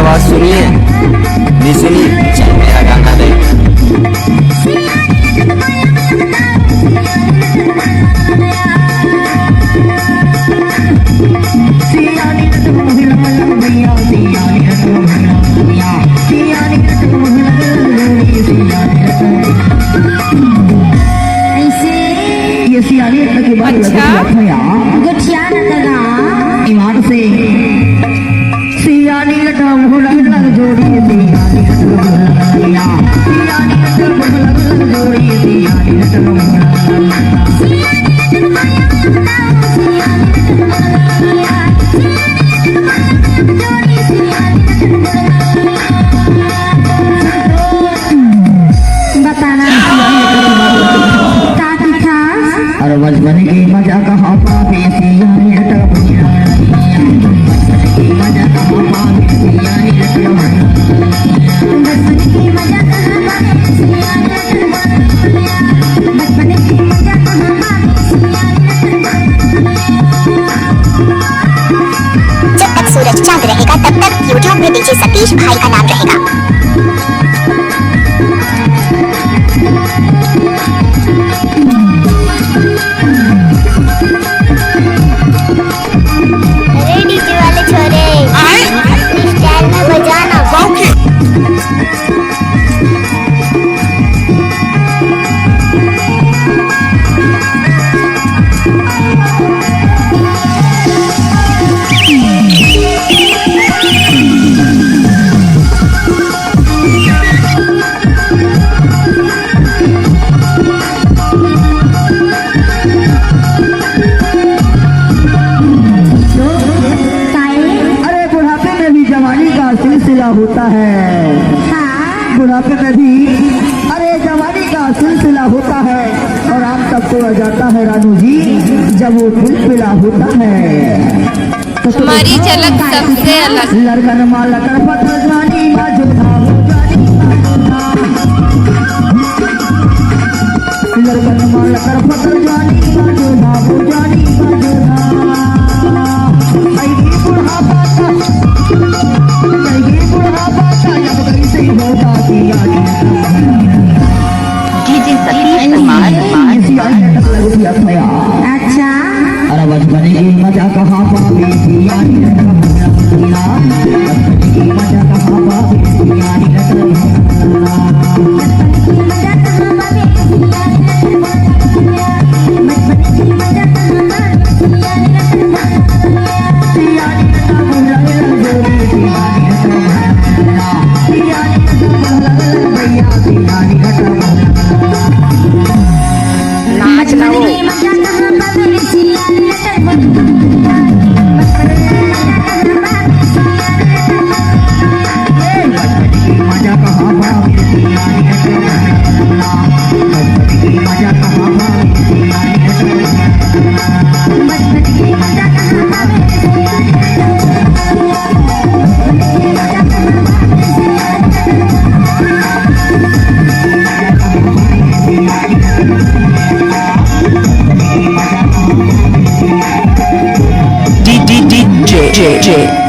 आवाज सुनी है? नहीं सुनी? चल मेरा गाना देख। अच्छा गुठिया न लगा ईमान से सियानी लटा मुहला लग जोड़ी सियानी लटा मुहला लग जोड़ी सियानी लटा मुहला बताना अरे बचपन की मजा कहाँ पावे सियानी लटा मुहला मजा कहाँ पावे सियानी लटा मुहला बचपन की मजा कहाँ पावे सियानी लटा बचपन की मजा कहाँ पावे जब तक सूरज चांद रहेगा तब तक यूट्यूब में डीजे सतीश भाई का नाम रहेगा। अरे डीजे वाले छोरे स्टाइल में बजाना। सिलसिला होता है। हाँ बुढ़ापे में भी अरे जवानी का सिलसिला होता है और आम तब तो जाता है रानू जी जब वो फुलफिला होता है। तो हमारी झलक सबसे अलग। लड़कन माला कर पत्थर जानी बाजू धाम जानी लड़कन माला कर पत्थर जानी बाजू धाम जानी बाजू धाम बुढ़ापा अच्छा अरे बचपन की मजा कहाँ पावे सियानी लटा मुहला बचपन की मजा कहाँ पावे सियानी लटा मुहला मजा कहाँ पावे बचपन की मजा कहाँ पावे सियानी लटा मुहला जोड़ी सियानी लटा मुहला सियानी लटा मुहला भैया सियानी लटा मुहला नाच ना हो। मजा कहाँ पावे सियानी लटा मजा कहाँ पावे सियानी लटा मुहला बचपन की मजा कहाँ पावे सियानी लटा मुहला बचपन की मजा कहाँ पावे DJ